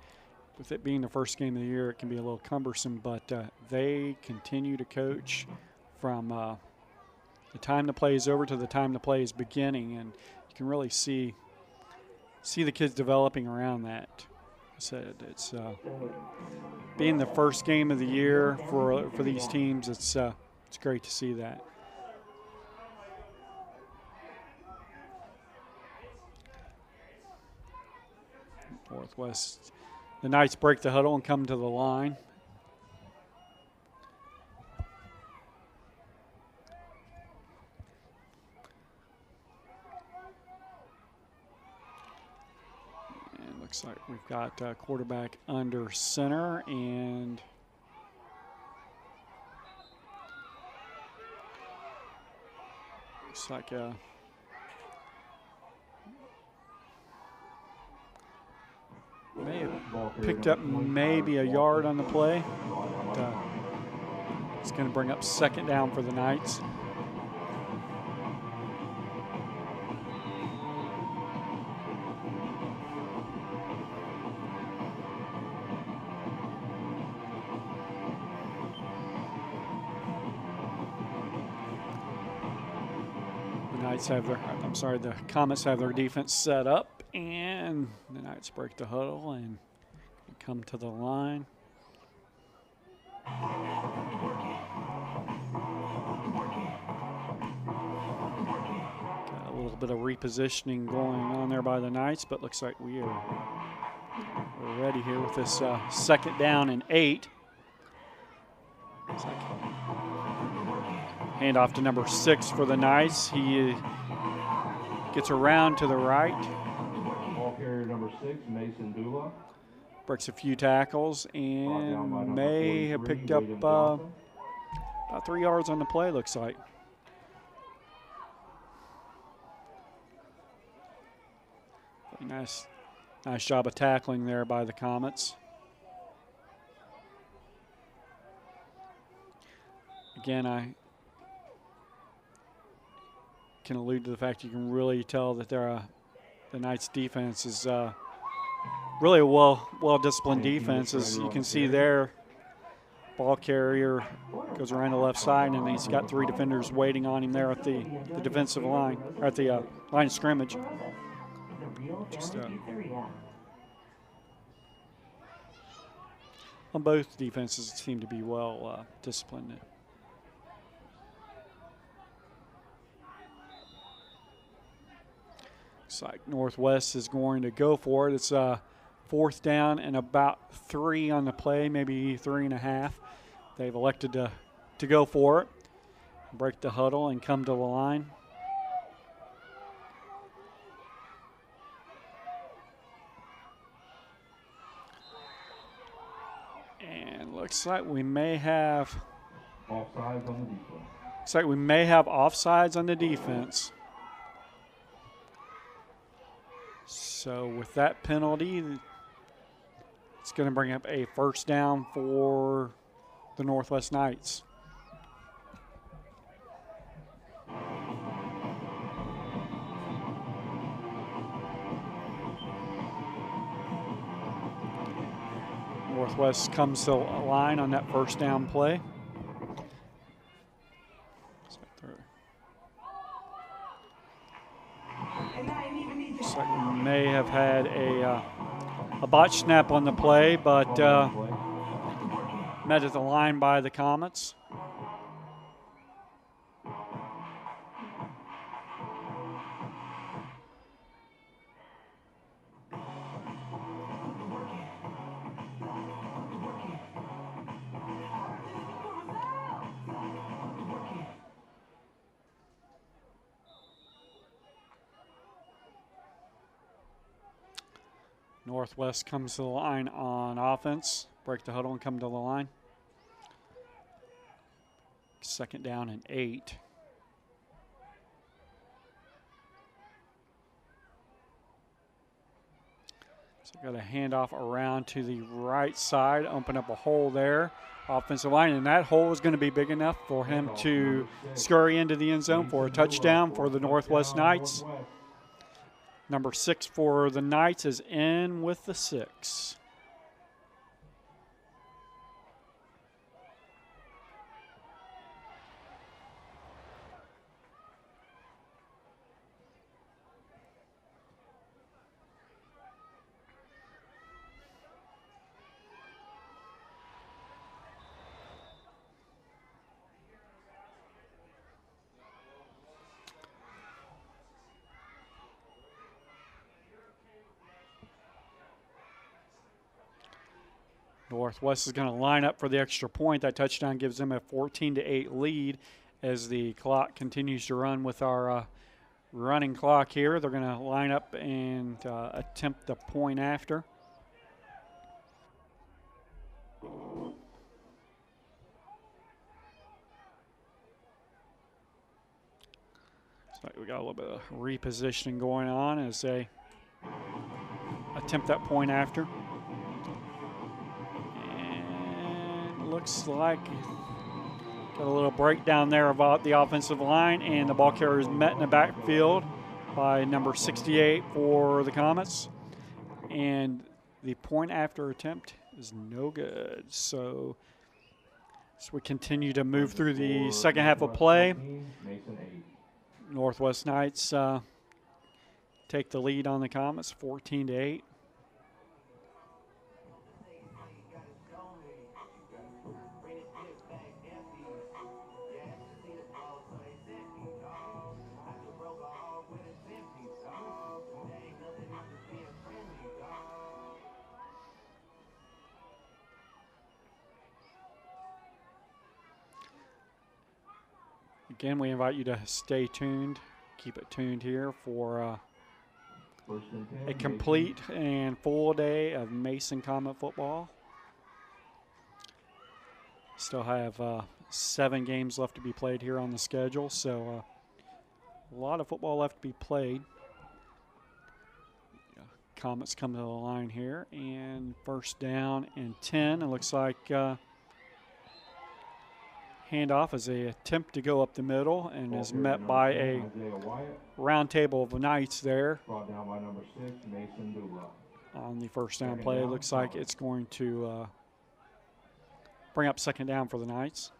with it being the first game of the year, it can be a little cumbersome, but they continue to coach from the time the play is over to the time the play is beginning, and you can really see the kids developing around that. So it's being the first game of the year for these teams. It's great to see that. Northwest, the Knights break the huddle and come to the line. Looks like we've got quarterback under center, and looks like may have picked up maybe a yard on the play. But, it's going to bring up 2nd down for the Knights. The Comets have their defense set up, and the Knights break the huddle and come to the line. Got a little bit of repositioning going on there by the Knights, but looks like we're ready here with this 2nd down and 8. Looks like handoff to number 6 for the Knights. He gets around to the right. Ball carrier number 6, Mason Dula. Breaks a few tackles and may have picked up about 3 yards on the play, looks like. Nice job of tackling there by the Comets. Again, I can allude to the fact you can really tell that the Knights defense is really a well-disciplined defense. As you can see there, ball carrier goes around the left side, and he's got 3 defenders waiting on him there at the defensive line, or at the line of scrimmage. Just on both defenses seem to be well disciplined. Looks like Northwest is going to go for it. It's 4th down and about 3 on the play, maybe 3.5. They've elected to go for it. break the huddle and come to the line. And looks like we may have offsides on the defense. Looks like we may have offsides on the defense. So with that penalty, it's going to bring up a first down for the Northwest Knights. Northwest comes to the line on that first down play. Looks like we may have had a botch snap on the play, but met at the line by the Comets. Northwest comes to the line on offense. Break the huddle and come to the line. Second down and 8. So got a handoff around to the right side, open up a hole there. Offensive line, and that hole is going to be big enough for him to scurry into the end zone for a touchdown for the Northwest Knights. Number 6 for the Knights is in with the 6. Northwest is going to line up for the extra point. That touchdown gives them a 14-8 lead as the clock continues to run with our running clock here. They're going to line up and attempt the point after. So we got a little bit of repositioning going on as they attempt that point after. Looks like got a little breakdown there about the offensive line, and the ball carrier is met in the backfield by number 68 for the Comets. And the point after attempt is no good. So we continue to move through the second half of play. Northwest Knights take the lead on the Comets, 14-8. Again, we invite you to stay tuned, keep it tuned here for a complete and full day of Mason Comet football. Still have 7 games left to be played here on the schedule, so a lot of football left to be played. Comets come to the line here, and first down and 10. It looks like handoff as they attempt to go up the middle and is met by a round table of Knights there. On the first down play, it looks like it's going to bring up second down for the Knights.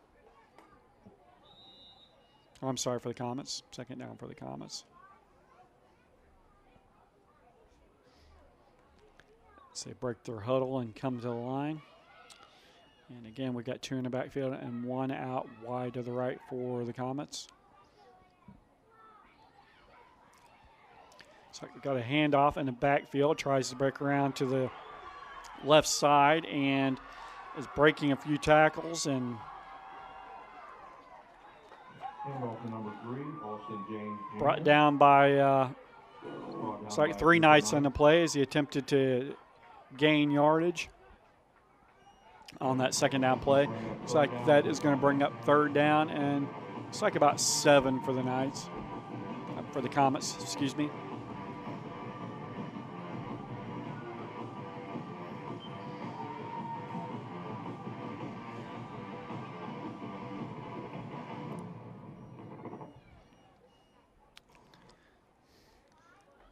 Oh, I'm sorry, for the Comets. Second down for the Comets. So they break their huddle and come to the line. And again, we've got 2 in the backfield and 1 out wide to the right for the Comets. So we've got a handoff in the backfield, tries to break around to the left side and is breaking a few tackles and Handoff to number 3, Austin James Jr. Brought down by, looks like 3 Knights on the play as he attempted to gain yardage on that second down play. Looks like that is going to bring up 3rd down, and it's like about 7 for the Knights, for the Comets, excuse me.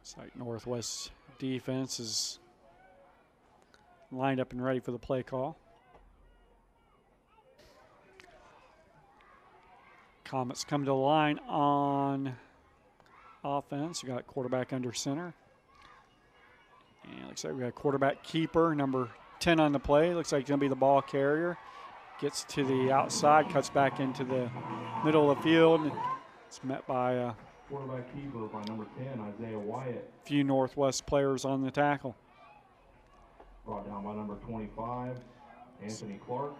It's like Northwest defense is lined up and ready for the play call. Comets come to the line on offense. We got quarterback under center. And looks like we got a quarterback keeper, number 10 on the play. Looks like he's going to be the ball carrier. Gets to the outside, cuts back into the middle of the field. It's met by quarterback keeper by number 10, Isaiah Wyatt. Few Northwest players on the tackle. Brought down by number 25, Anthony Clark.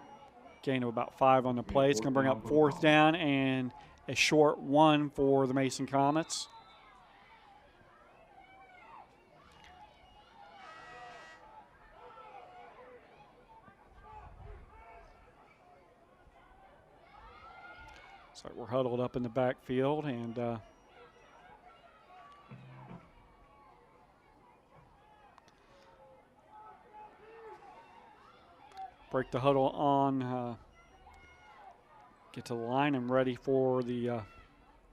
Gain of about 5 on the play. It's going to bring up 4th down and a short 1 for the Mason Comets. So we're huddled up in the backfield and break the huddle on, get to the line and ready for the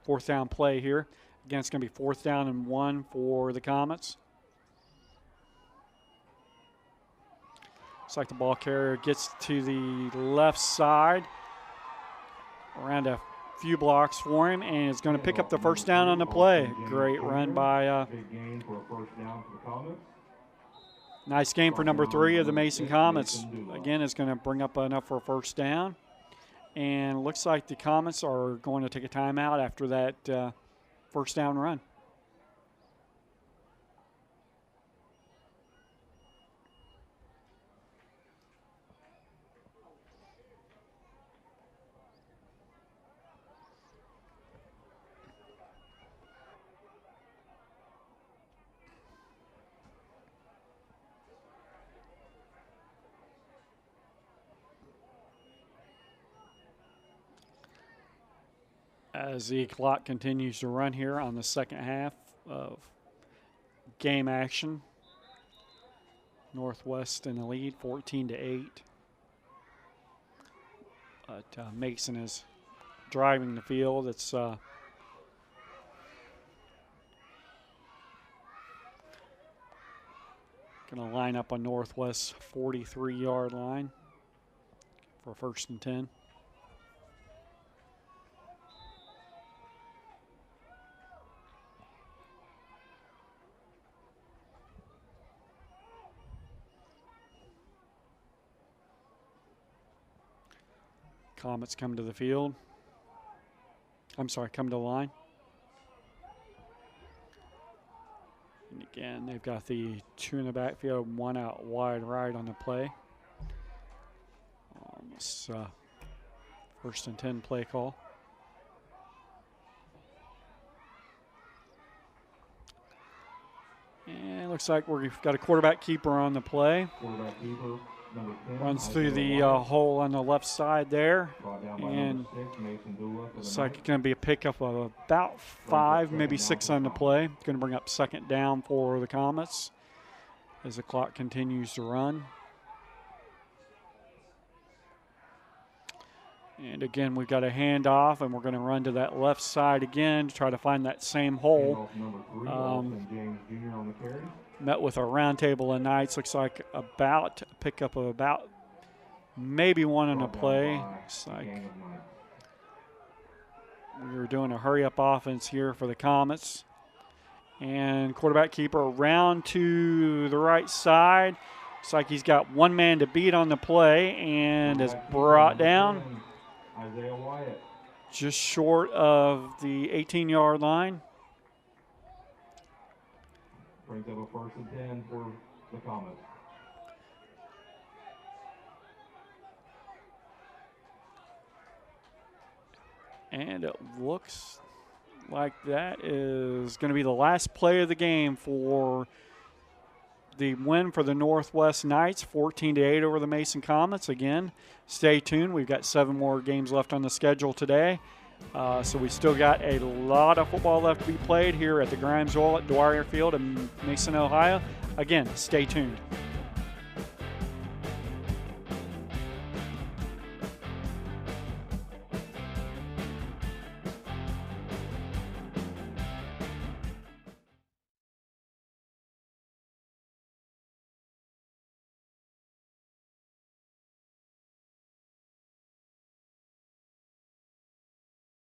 4th down play here. Again, it's going to be 4th down and 1 for the Comets. Looks like the ball carrier gets to the left side, around a few blocks for him, and is going to pick up the 1st down on the play. Great run by nice game for number 3 of the Mason Comets. Again, it's going to bring up enough for a 1st down. And looks like the Comets are going to take a timeout after that 1st down run. As the clock continues to run here on the second half of game action. Northwest in the lead, 14-8. But Mason is driving the field. It's going to line up on Northwest's 43-yard line for 1st and 10. Comets come to the field. I'm sorry, come to the line. And again, they've got the 2 in the backfield, 1 out wide right on the play. On this 1st and 10 play call. And it looks like we've got a quarterback keeper on the play. Quarterback keeper. Runs through the hole on the left side there, and looks like it's going to be a pickup of about 5, maybe 6 on the play. It's going to bring up 2nd down for the Comets as the clock continues to run. And again, we've got a handoff, and we're going to run to that left side again to try to find that same hole. Met with a round table of Knights. Looks like about a pickup of about maybe 1 on the play. Looks like we were doing a hurry-up offense here for the Comets. And quarterback keeper around to the right side. Looks like he's got 1 man to beat on the play and is brought down Isaiah Wyatt. just short of the 18-yard line. Brings up a 1st and 10 for the Comets. And it looks like that is going to be the last play of the game for the win for the Northwest Knights, 14-8 over the Mason Comets. Again, stay tuned. We've got 7 more games left on the schedule today. So we still got a lot of football left to be played here at the Grimes Oil at Dwire Field in Mason, Ohio. Again, stay tuned.